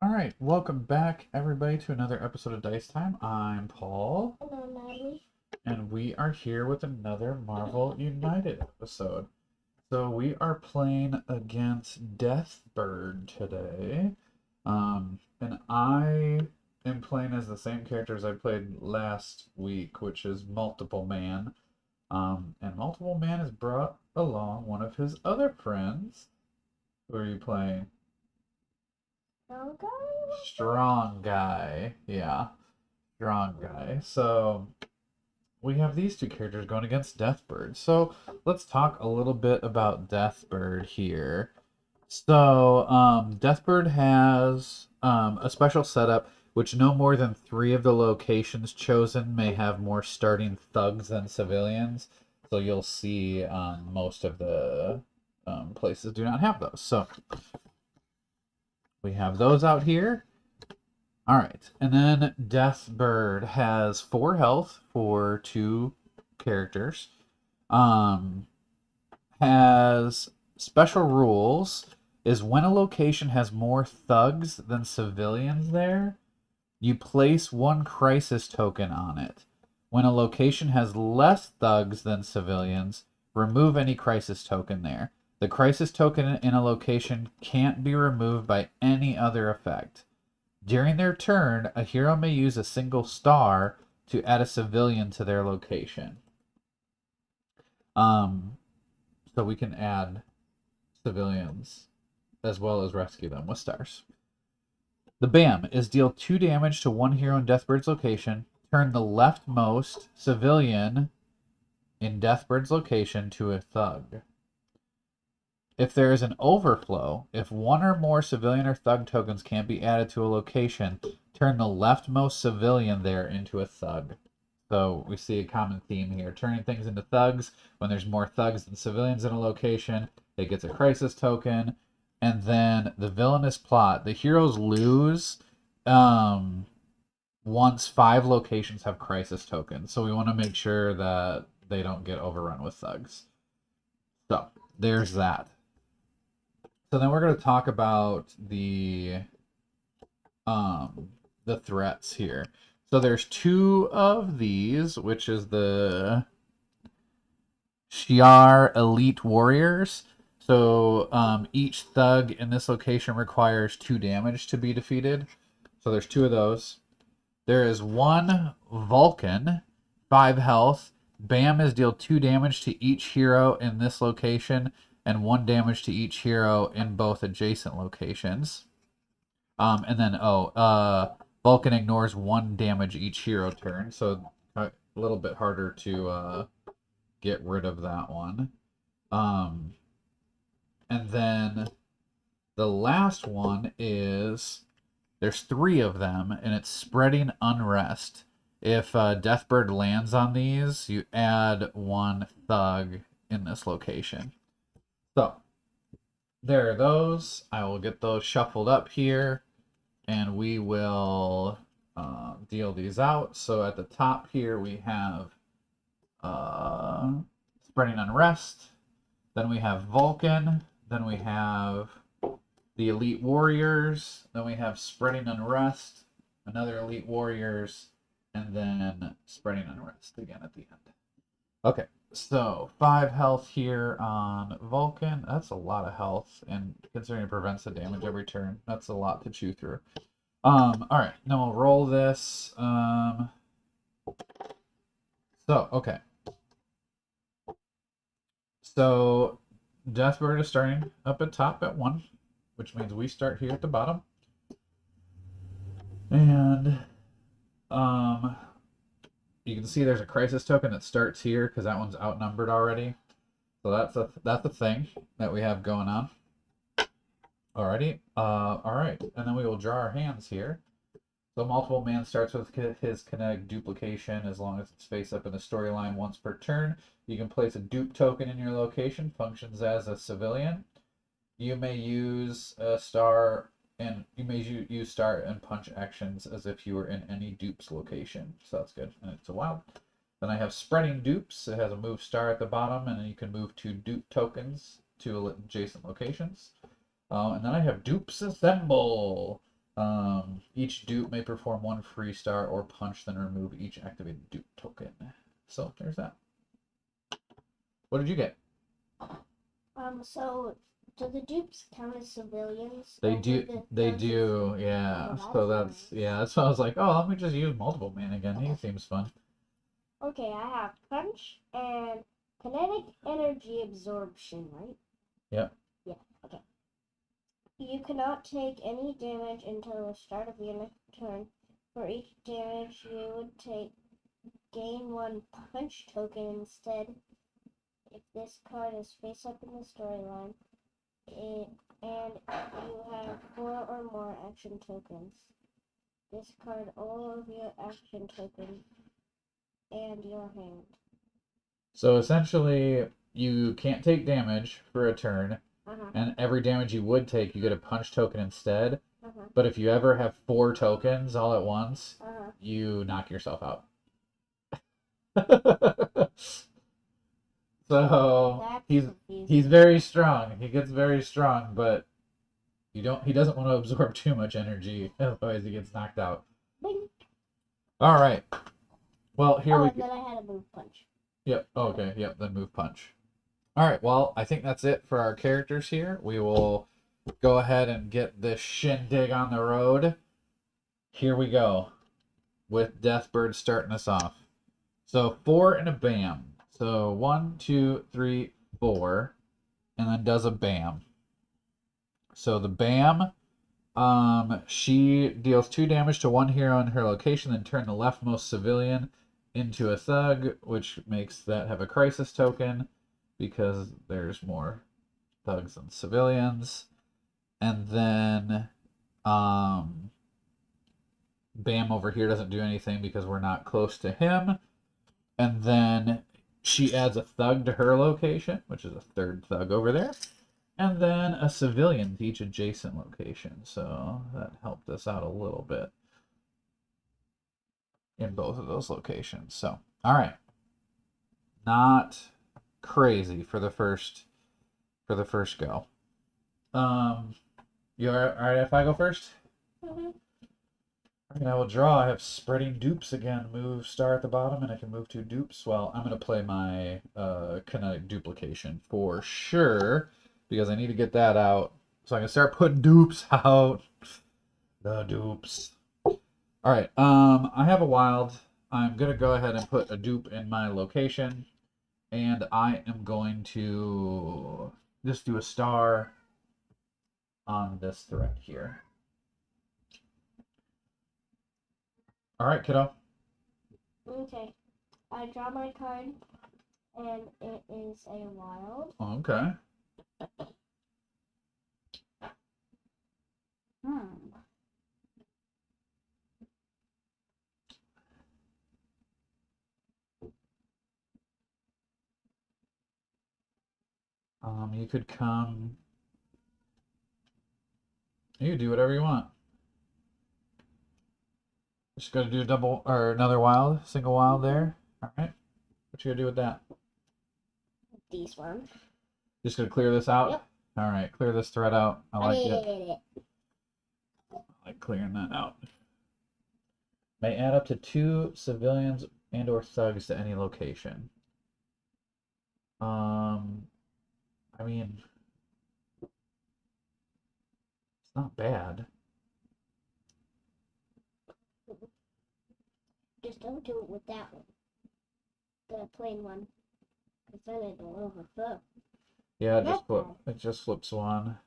Alright, welcome back everybody to another episode of Dice Time. I'm Paul, Hello, Maddie. and we are here with another Marvel United episode. So we are playing against Deathbird today. And I am playing as the same characters I played last week, which is Multiple Man. And Multiple Man has brought along one of his other friends. Who are you playing? Okay. Strong guy. Yeah, strong guy. So we have these two characters going against Deathbird. So let's talk a little bit about Deathbird here. So Deathbird has a special setup which no more than 3 of the locations chosen may have more starting thugs than civilians. So you'll see most of the places do not have those. So we have those out here. All right, and then Deathbird has 4 health for 2 characters. Has special rules is when a location has more thugs than civilians there, you place 1 crisis token on it. When a location has less thugs than civilians, remove any crisis token there. The crisis token in a location can't be removed by any other effect. During their turn, a hero may use a single star to add a civilian to their location. So we can add civilians as well as rescue them with stars. The BAM is deal 2 damage to 1 hero in Deathbird's location. Turn the leftmost civilian in Deathbird's location to a thug. If there is an overflow, if 1 or more civilian or thug tokens can't be added to a location, turn the leftmost civilian there into a thug. So we see a common theme here. Turning things into thugs. When there's more thugs than civilians in a location, it gets a crisis token. And then the villainous plot. The heroes lose once 5 locations have crisis tokens. So we want to make sure that they don't get overrun with thugs. So there's that. So then we're going to talk about the threats here. So there's 2 of these, which is the Shi'ar Elite Warriors. So each thug in this location requires 2 damage to be defeated. So there's 2 of those. There is 1 Vulcan, 5 health. BAM is deal 2 damage to each hero in this location and 1 damage to each hero in both adjacent locations. And then, Vulcan ignores 1 damage each hero turn, so a little bit harder to get rid of that one. And then the last one is, there's 3 of them, and it's spreading unrest. If Deathbird lands on these, you add 1 thug in this location. So, there are those. I will get those shuffled up here, and we will deal these out. So at the top here, we have Spreading Unrest. Then we have Vulcan. Then we have the Elite Warriors. Then we have Spreading Unrest, another Elite Warriors, and then Spreading Unrest again at the end. Okay. So, 5 health here on Vulcan. That's a lot of health, and considering it prevents the damage every turn, that's a lot to chew through. Alright, now we'll roll this. Okay. So, Deathbird is starting up at top at 1, which means we start here at the bottom. And, you can see there's a crisis token that starts here because that one's outnumbered already. So that's a thing that we have going on. Alrighty. Alright. And then we will draw our hands here. So Multiple Man starts with his kinetic duplication as long as it's face up in the storyline once per turn. You can place a dupe token in your location, functions as a civilian. You may use a star, and you may use star and punch actions as if you were in any dupe's location. So that's good. And it's a wild. Then I have Spreading Dupes. It has a move star at the bottom, and then you can move 2 dupe tokens to adjacent locations. And then I have Dupes Assemble. Each dupe may perform one free star or punch, then remove each activated dupe token. So there's that. What did you get? So do the dupes count as civilians? They over do. the They thugs? do. Yeah. Oh, So that's that's that's why I was like, oh, let me just use multiple man again. He seems fun. Okay, I have punch and kinetic energy absorption, right? Yep. Yeah, okay. You cannot take any damage until the start of your next turn. For each damage you would take, gain one punch token instead. If this card is face up in the storyline, and you have 4 or more action tokens, discard all of your action tokens and your hand. So essentially, you can't take damage for a turn, and every damage you would take, you get a punch token instead. But if you ever have 4 tokens all at once, you knock yourself out. So That's he's very strong. He gets very strong, but he doesn't want to absorb too much energy, otherwise he gets knocked out. Bing. All right. Well, here we and go. then I had a move punch. Yep. Okay. Yep. Then move punch. All right. Well, I think that's it for our characters here. We will go ahead and get this shindig on the road. Here we go, with Deathbird starting us off. So 4 and a bam. So 1, 2, 3, 4, and then does a bam. So the bam, she deals 2 damage to one hero in her location, then turn the leftmost civilian into a thug, which makes that have a crisis token because there's more thugs than civilians. And then Bam over here doesn't do anything because we're not close to him. And then she adds a thug to her location, which is a 3rd thug over there. And then a civilian to each adjacent location. So that helped us out a little bit in both of those locations. So, all right. Not crazy for the first go. You all right if I go first? And I will draw. I have spreading dupes again. Move star at the bottom, and I can move 2 dupes. Well, I'm going to play my kinetic duplication for sure, because I need to get that out. So I can start putting dupes out. The dupes. All right. I have a wild. I'm going to go ahead and put a dupe in my location. And I am going to just do a star on this thread here. All right, kiddo. Okay. I draw my card, and it is a wild. Okay. You could come. You could do whatever you want. Just got to do a double or another wild, single wild there. All right. What you gonna do with that? These ones. Just gonna clear this out. Yep. All right, clear this thread out. I like it. I like clearing that out. May add up to 2 civilians and/or thugs to any location. I mean, it's not bad. Just don't do it with that one. The plain one. Because then it'll overflow. Yeah, it just flips one.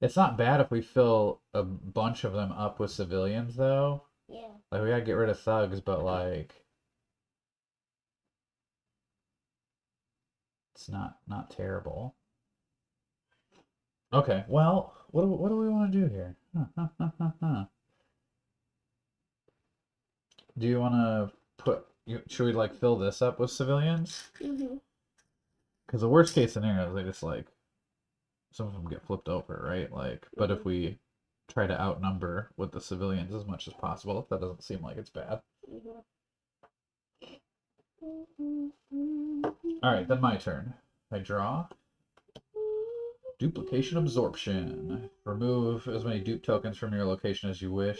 It's not bad if we fill a bunch of them up with civilians, though. Yeah. Like, we gotta get rid of thugs, but, like, it's not terrible. Okay, well, what do we want to do here? Do you want to should we, like, fill this up with civilians? Because the worst case scenario is they just, like, some of them get flipped over, right? Like, but if we try to outnumber with the civilians as much as possible, that doesn't seem like it's bad. All right, then my turn. I draw. Duplication absorption. Remove as many dupe tokens from your location as you wish.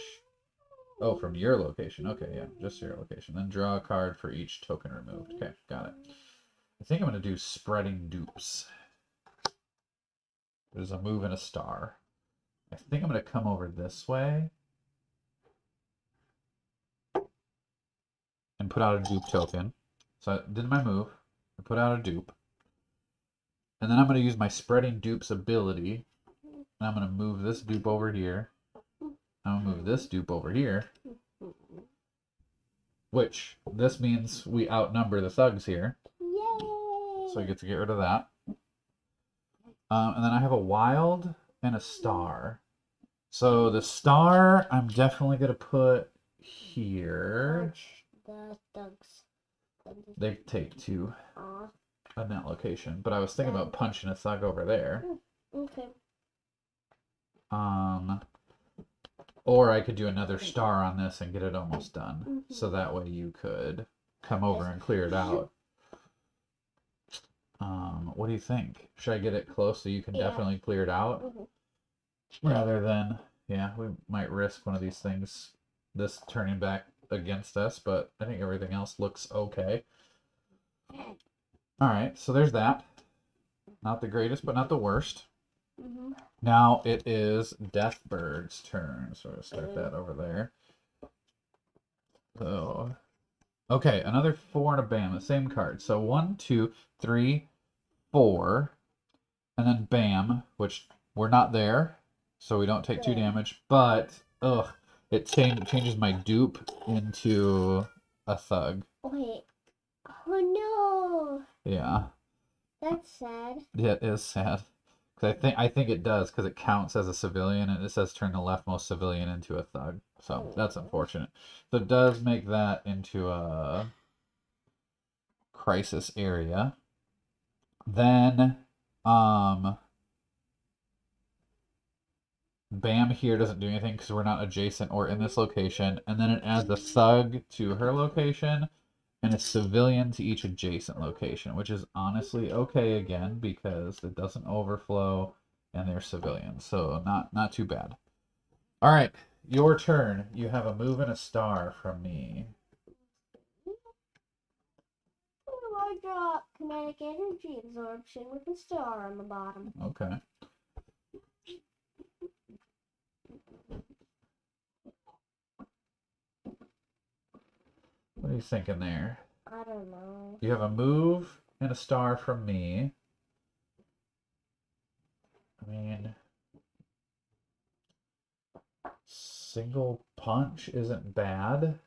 Oh, from your location. Okay, yeah, just your location. Then draw a card for each token removed. Okay, got it. I think I'm going to do spreading dupes. There's a move and a star. I think I'm going to come over this way and put out a dupe token. So I did my move. I put out a dupe. And then I'm going to use my spreading dupes ability. And I'm going to move this dupe over here. I'm going to move this dupe over here. Which, this means we outnumber the thugs here. Yay! So I get to get rid of that. And then I have a wild and a star. So the star, I'm definitely going to put here. The thugs. They take 2 Aw. in that location. But I was thinking about punching a thug over there. Okay. Or I could do another star on this and get it almost done. So that way you could come over and clear it out. What do you think? Should I get it close so you can definitely clear it out? Rather than, yeah, we might risk one of these things, this turning back against us, but I think everything else looks okay. Alright, so there's that. Not the greatest, but not the worst. Now it is Deathbird's turn, so we'll start that over there. So, okay, another 4 and a bam, the same card. So 1, 2, 3, 4, and then bam, which we're not there, so we don't take 2 damage, but, it changes my dupe into a thug. Wait. Oh no! Yeah. That's sad. Yeah, it is sad. Cause I think it does, because it counts as a civilian, and it says turn the leftmost civilian into a thug. So that's unfortunate. So it does make that into a crisis area. Then, Bam here doesn't do anything because we're not adjacent or in this location. And then it adds a thug to her location and a civilian to each adjacent location, which is honestly okay again because it doesn't overflow and they're civilians. So not too bad. All right, your turn. You have a move and a star from me. I got kinetic energy absorption with a star on the bottom. Okay. What are you thinking there? I don't know. You have a move and a star from me. I mean, single punch isn't bad.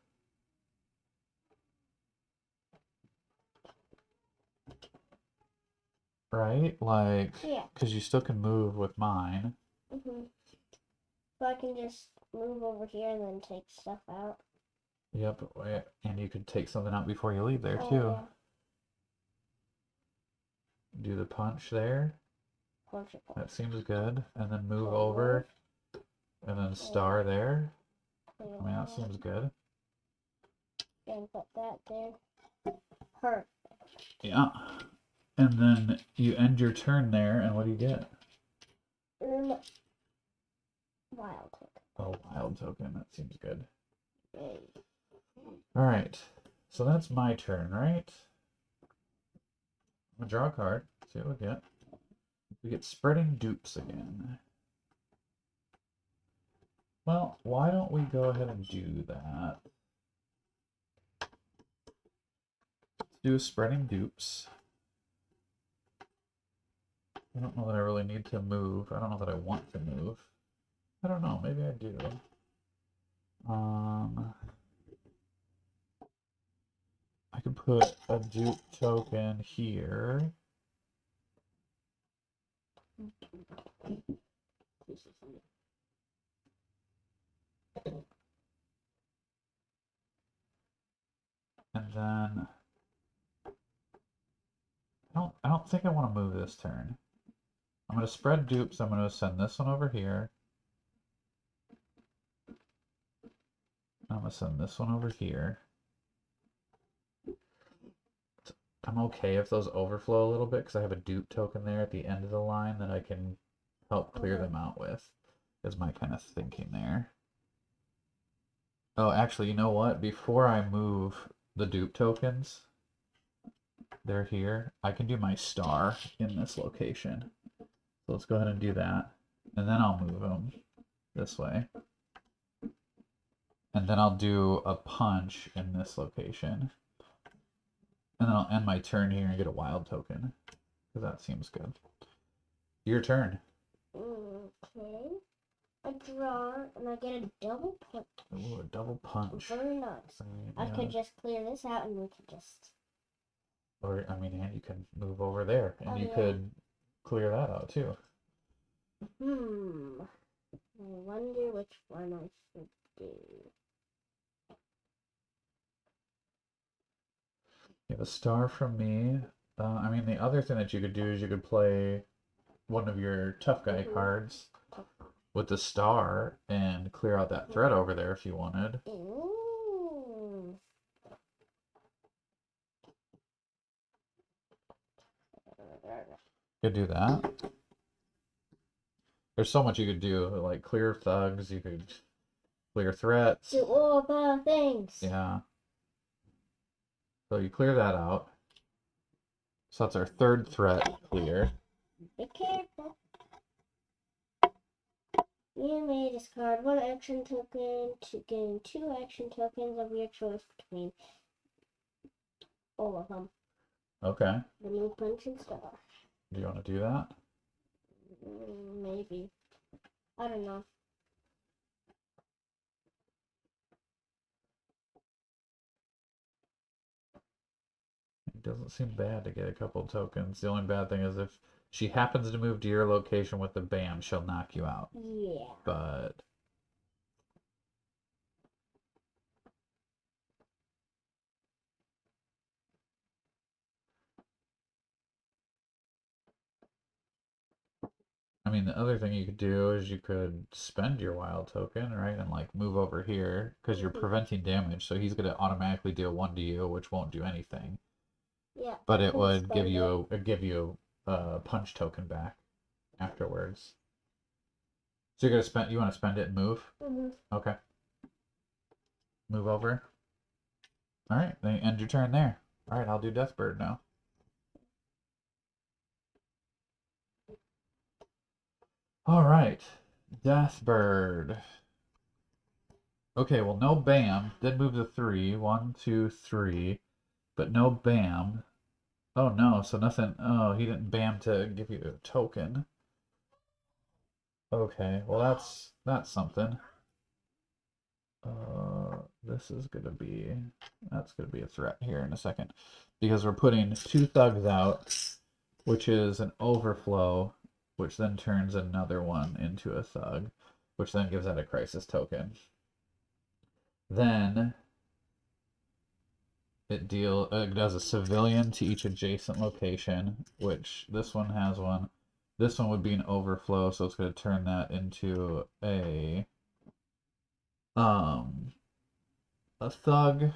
Right? Like, yeah, because you still can move with mine. So I can just move over here and then take stuff out. Yep, and you could take something out before you leave there too. Yeah. Do the punch there. Punch. That seems good. And then move over. And then star there. I mean, that seems good. And put that there. Perfect. Yeah. And then you end your turn there, and what do you get? Wild token. Oh, wild token. That seems good. All right. So that's my turn, right? I'm going to draw a card. See what we get. We get spreading dupes again. Well, why don't we go ahead and do that? Let's do spreading dupes. I don't know that I really need to move. I don't know that I want to move. I don't know. Maybe I do. I could put a dupe token here. And then I don't think I want to move this turn. I'm going to spread dupes. I'm going to send this one over here. I'm going to send this one over here. I'm okay if those overflow a little bit because I have a dupe token there at the end of the line that I can help clear them out with, is my kind of thinking there. Oh, actually, you know what? Before I move the dupe tokens, they're here. I can do my star in this location. So let's go ahead and do that. And then I'll move them this way. And then I'll do a punch in this location. And then I'll end my turn here and get a wild token. Because that seems good. Your turn. Okay. I draw and I get a double punch. Ooh, a double punch. Very nice. I could just clear this out and we could just... Or, I mean, and you can move over there. And you yeah. could clear that out too. I wonder which one I should do. You have a star from me. I mean, the other thing that you could do is you could play one of your tough guy cards with the star and clear out that threat over there if you wanted. Ooh. You could do that. There's so much you could do, like clear thugs, you could clear threats. Do all the things. Yeah. So you clear that out. So that's our third threat clear. Be careful. You may discard one action token to gain 2 action tokens of your choice between all of them. Okay. The new punch and star. Do you want to do that? Maybe. I don't know. It doesn't seem bad to get a couple tokens. The only bad thing is if she happens to move to your location with the BAM, she'll knock you out. Yeah. But I mean, the other thing you could do is you could spend your wild token, right, and like move over here because you're preventing damage. So he's gonna automatically deal 1 to you, which won't do anything. Yeah. But it would give you a punch token back afterwards. So you're gonna spend. You want to spend it and move? Okay. Move over. All right. Then end your turn there. All right. I'll do Deathbird now. All right. Deathbird. Okay. Well, no BAM. Did move to 3. 1, 2, 3. But no BAM. Oh no. So nothing. Oh, he didn't BAM to give you a token. Okay. Well, that's something. This is that's gonna be a threat here in a second because we're putting 2 thugs out, which is an overflow, which then turns another one into a thug, which then gives out a crisis token. Then it does a civilian to each adjacent location, which this one has one. This one would be an overflow, so it's going to turn that into a thug.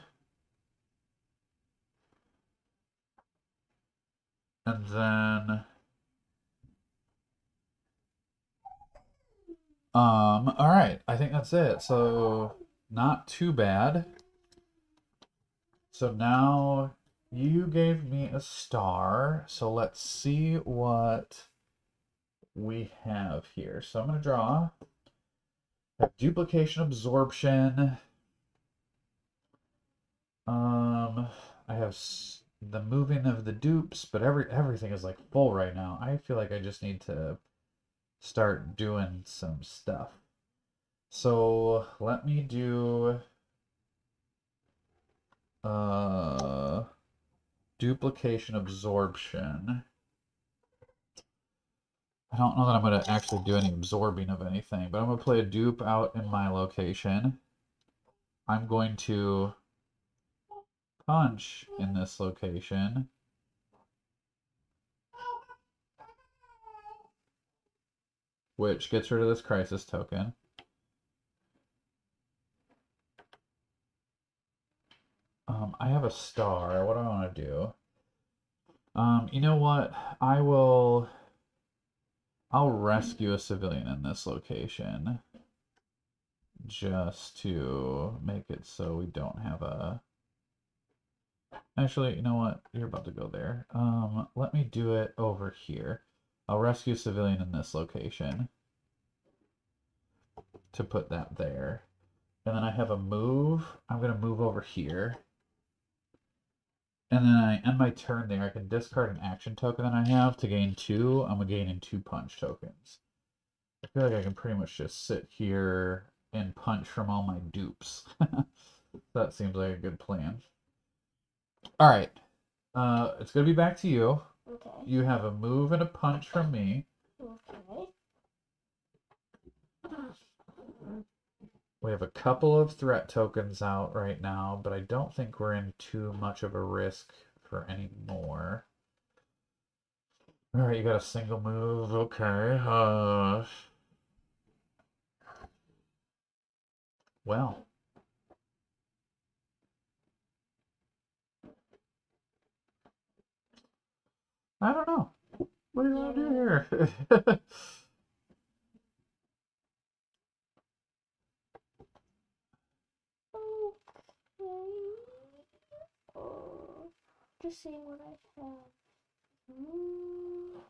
And then all right, I think that's it. So not too bad. So now you gave me a star. So let's see what we have here. So I'm going to draw. I have duplication absorption. I have the moving of the dupes, but everything is like full right now. I feel like I just need to start doing some stuff. So let me do duplication absorption. I don't know that I'm going to actually do any absorbing of anything, but I'm going to play a dupe out in my location. I'm going to punch in this location. Which gets rid of this crisis token. I have a star. What do I want to do? You know what? I'll rescue a civilian in this location just to make it so we don't have a... Actually, you know what? You're about to go there. Let me do it over here. I'll rescue a civilian in this location to put that there. And then I have a move. I'm going to move over here. And then I end my turn there. I can discard an action token that I have to gain 2. I'm gaining 2 punch tokens. I feel like I can pretty much just sit here and punch from all my dupes. That seems like a good plan. All right. It's going to be back to you. Okay. You have a move and a punch from me. Okay. We have a couple of threat tokens out right now, but I don't think we're in too much of a risk for any more. All right, you got a single move. Okay. Well. I don't know. What do you want to do here? Just see what I have. You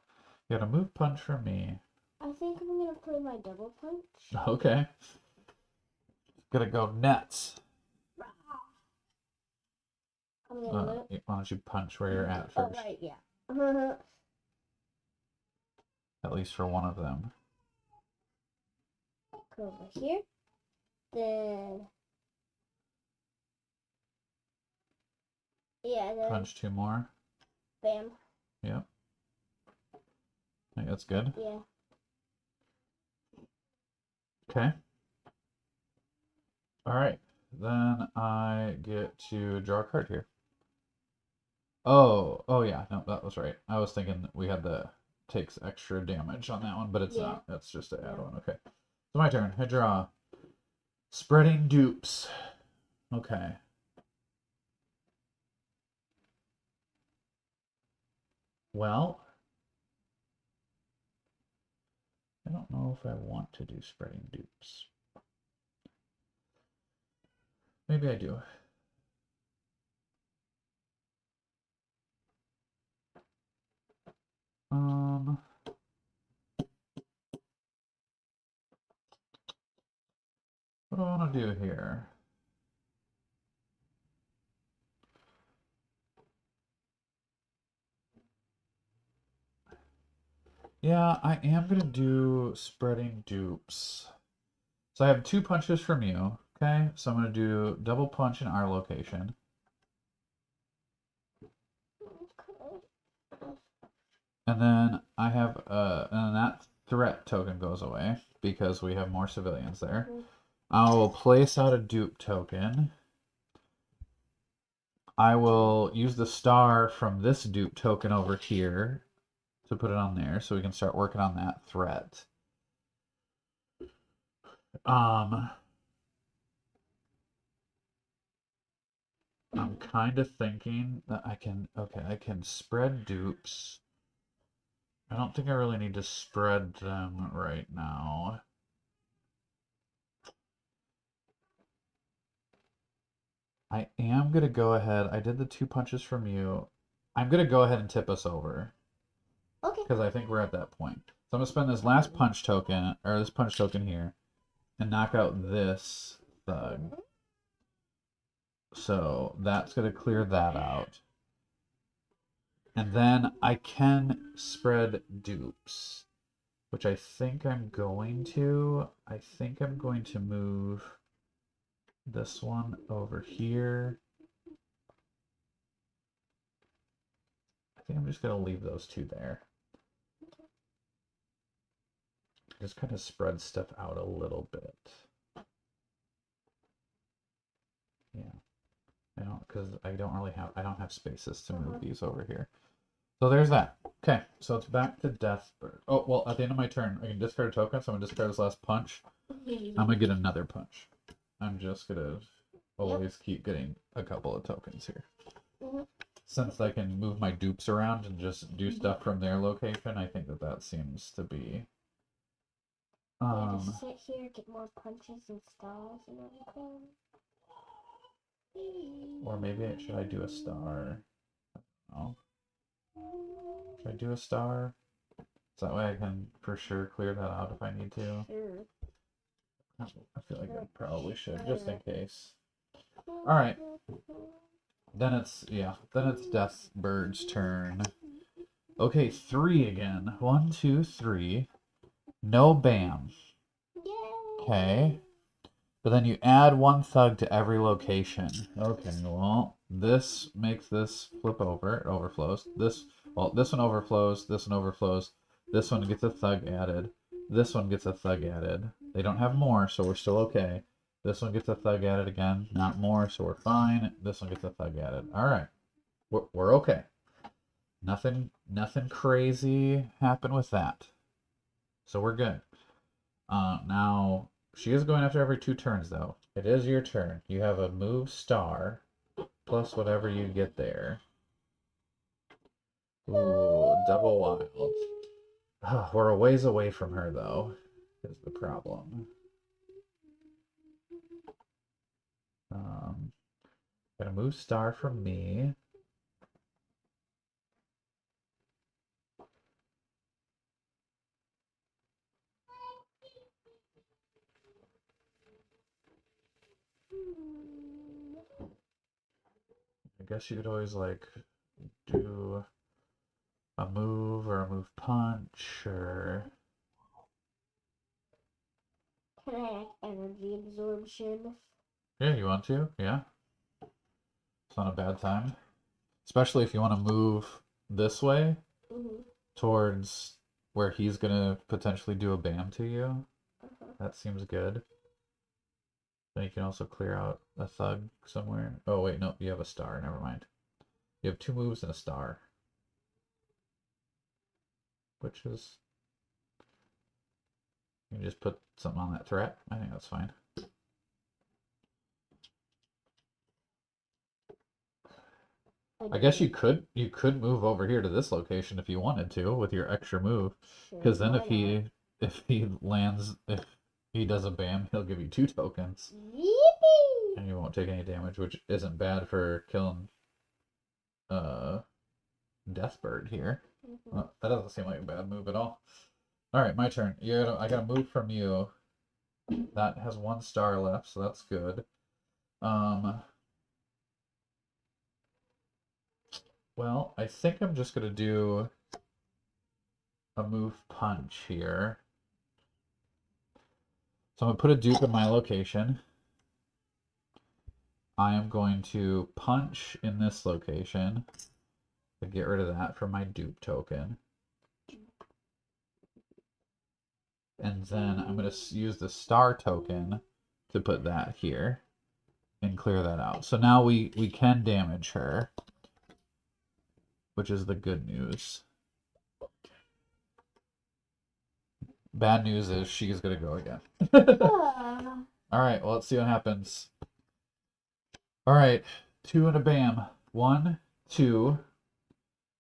got a move punch from me. I think I'm gonna play my double punch. Okay. Gonna go nuts. I'm gonna Why don't you punch where you're at first? Oh, right, yeah. At least for one of them. Go over here. Then... Yeah, then... Punch 2 more. Bam. Yep. I think that's good. Yeah. Okay. Alright. Then I get to draw a card here. Oh yeah. No, that was right. I was thinking we had the takes extra damage on that one, but it's not. That's just an add-on. Okay. So my turn. I draw. Spreading dupes. Okay. Well, I don't know if I want to do spreading dupes. Maybe I do. What do I want to do here? Yeah, I am going to do spreading dupes. So I have 2 punches from you. Okay, so I'm going to do double punch in our location. And then I have, and that threat token goes away because we have more civilians there. I will place out a dupe token. I will use the star from this dupe token over here to put it on there so we can start working on that threat. I'm kind of thinking that I can spread dupes. I don't think I really need to spread them right now. I am going to go ahead. I did the 2 punches from you. I'm going to go ahead and tip us over. Okay. Because I think we're at that point. So I'm going to spend this last punch token, or this punch token here, and knock out this thug. So that's going to clear that out. And then I can spread dupes, which I think I'm going to. I think I'm going to move this one over here. I think I'm just going to leave those 2 there. Just kind of spread stuff out a little bit. Yeah. Because I don't have spaces to move these over here. So there's that. Okay, so it's back to Deathbird. Oh, well, at the end of my turn, I can discard a token, so I'm going to discard this last punch. I'm going to get another punch. I'm just going to always keep getting a couple of tokens here. since I can move my dupes around and just do stuff from their location, I think that that seems to be. Yeah, just sit here, get more punches and stars and everything. Or maybe should I do a star? Oh, should I do a star? So that way I can for sure clear that out if I need to. Sure. I feel like I probably should, just in case. Alright. Then it's Deathbird's turn. Okay, 3 again. 1, 2, 3. No bam. Yay! Okay. But then you add 1 thug to every location. Okay, well, this makes this flip over. It overflows. This one overflows. This one overflows. This one gets a thug added. This one gets a thug added. They don't have more, so we're still okay. This one gets a thug added again. Not more, so we're fine. This one gets a thug added. All right. We're okay. Nothing crazy happened with that. So we're good. Now, she is going after every 2 turns, though. It is your turn. You have a move star, plus whatever you get there. Ooh, double wild. We're a ways away from her, though, is the problem. Got a move star from me. I guess you could always, like, do a move or a move punch, or... Can I add energy absorption? Yeah, you want to? Yeah. It's not a bad time. Especially if you want to move this way towards where he's going to potentially do a bam to you. That seems good. Then you can also clear out a thug somewhere. Oh, wait, no, you have a star. Never mind. You have 2 moves and a star. Which is... You can just put something on that threat. I think that's fine. I guess you could move over here to this location if you wanted to with your extra move. Because then if he does a bam, he'll give you 2 tokens. Yippee! And you won't take any damage, which isn't bad for killing Deathbird here. Well, that doesn't seem like a bad move at all. Alright, my turn. I got a move from you. That has 1 star left, so that's good. Well, I think I'm just gonna do a move punch here. So I'm gonna put a dupe in my location. I am going to punch in this location to get rid of that for my dupe token. And then I'm going to use the star token to put that here and clear that out. So now we can damage her, which is the good news. Bad news is she's going to go again. All right, well, let's see what happens. All right, 2 and a bam. 1, 2,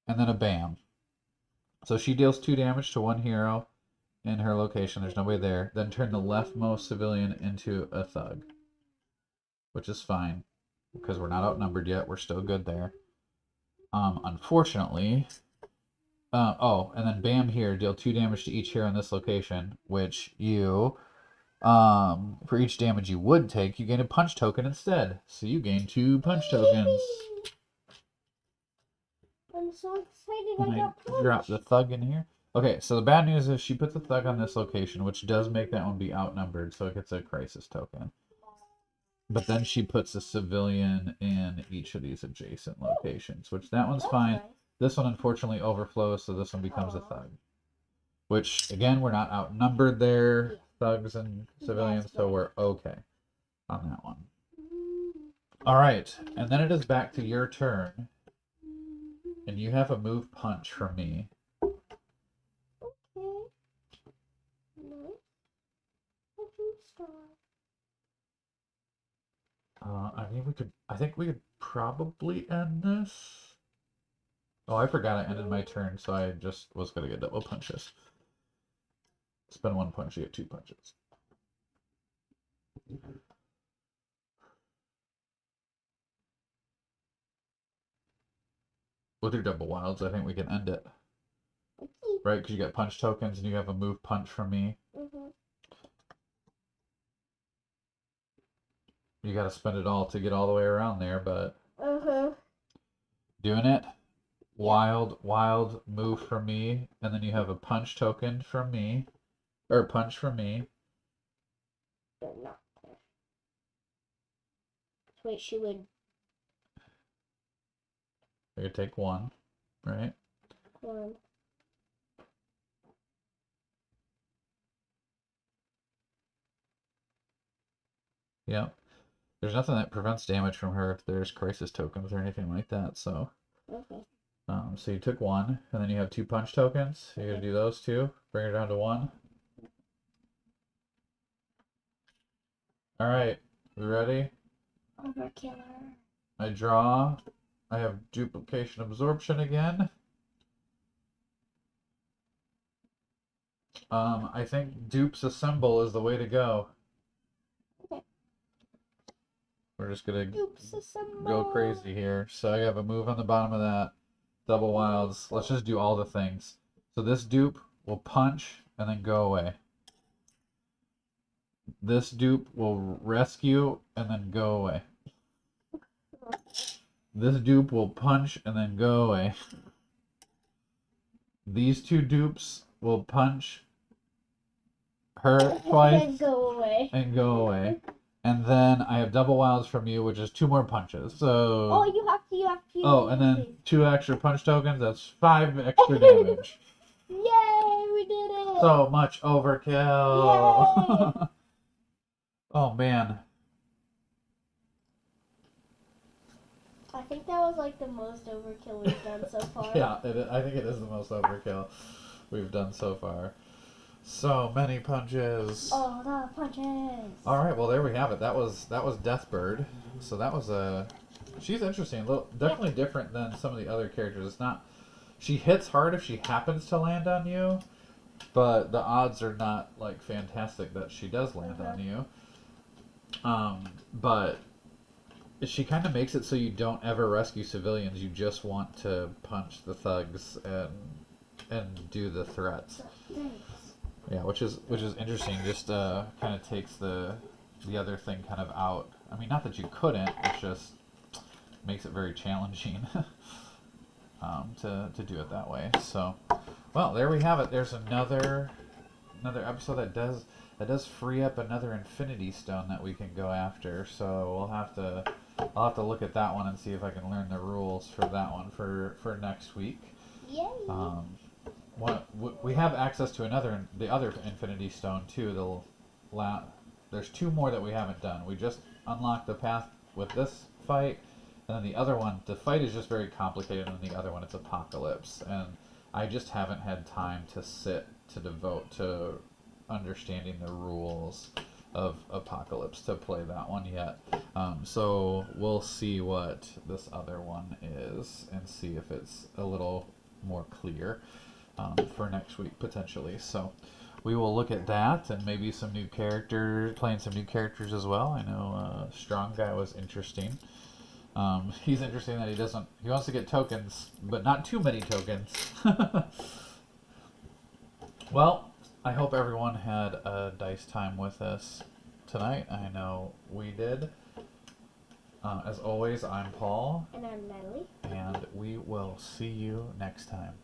and then a bam. So she deals 2 damage to 1 hero in her location. There's nobody there. Then turn the leftmost civilian into a thug, which is fine because we're not outnumbered yet. We're still good there. Unfortunately, oh, and then bam here, deal 2 damage to each hero in this location, which you, for each damage you would take, you gain a punch token instead. So you gain 2 punch tokens. I'm so excited And I got punched. drop the thug in here. Okay, so the bad news is she puts a thug on this location, which does make that one be outnumbered, so it gets a crisis token. But then she puts a civilian in each of these adjacent locations, which that one's fine. Nice. This one unfortunately overflows, so this one becomes a thug. Which, again, we're not outnumbered there, thugs and civilians, so we're okay on that one. Alright, and then it is back to your turn. And you have a move punch from me. Okay. Nice. A blue star. I think we could probably end this. Oh, I forgot I ended my turn, so I just was gonna get double punches. Spend 1 punch, you get 2 punches. With your double wilds, I think we can end it. Right? Because you got punch tokens and you have a move punch from me. Mm-hmm. You gotta spend it all to get all the way around there, but doing it. Wild move from me, and then you have a punch token from me. Or punch from me. They're not there. Wait, she would. I could take 1, right? 1. Yep. There's nothing that prevents damage from her if there's crisis tokens or anything like that, so. Okay. So you took 1, and then you have 2 punch tokens. You're gonna do those 2. Bring her down to 1. Alright, we ready? Overkiller. I draw. I have duplication absorption again. I think dupes assemble is the way to go. Okay. We're just gonna Dupes assemble. go crazy here. So I have a move on the bottom of that. Double wilds. Let's just do all the things. So this dupe will punch and then go away. This dupe will rescue and then go away. This dupe will punch and then go away. These 2 dupes will punch her twice and go away. And go away. And then I have double wilds from you, which is 2 more punches. So. Oh, you have to. Oh, and then 2 extra punch tokens. That's 5 extra damage. Yay, we did it! So much overkill. Oh man. I think that was like the most overkill we've done so far. Yeah, I think it is the most overkill we've done so far. So many punches. Oh, the punches. All right, well there we have it. That was Deathbird. So that was she's interesting. Definitely different than some of the other characters. It's not. She hits hard if she happens to land on you, but the odds are not like fantastic that she does land on you. But she kind of makes it so you don't ever rescue civilians. You just want to punch the thugs and do the threats. Yeah, which is interesting. Just kind of takes the other thing kind of out. I mean, not that you couldn't. It just makes it very challenging to do it that way. So, well, there we have it. There's another episode that does free up another Infinity Stone that we can go after. So I'll have to look at that one and see if I can learn the rules for that one for next week. Yay! We have access to the other Infinity Stone too. There's 2 more that we haven't done. We just unlocked the path with this fight, and then the other one, the fight is just very complicated, and the other one, it's Apocalypse, and I just haven't had time to devote to understanding the rules of Apocalypse to play that one yet. So we'll see what this other one is and see if it's a little more clear for next week potentially. So we will look at that and maybe some new characters, playing some new characters as well. I know Strong Guy was interesting. He's interesting that he wants to get tokens, but not too many tokens. Well, I hope everyone had a dice time with us tonight. I know we did. As always, I'm Paul. And I'm Natalie. And we will see you next time.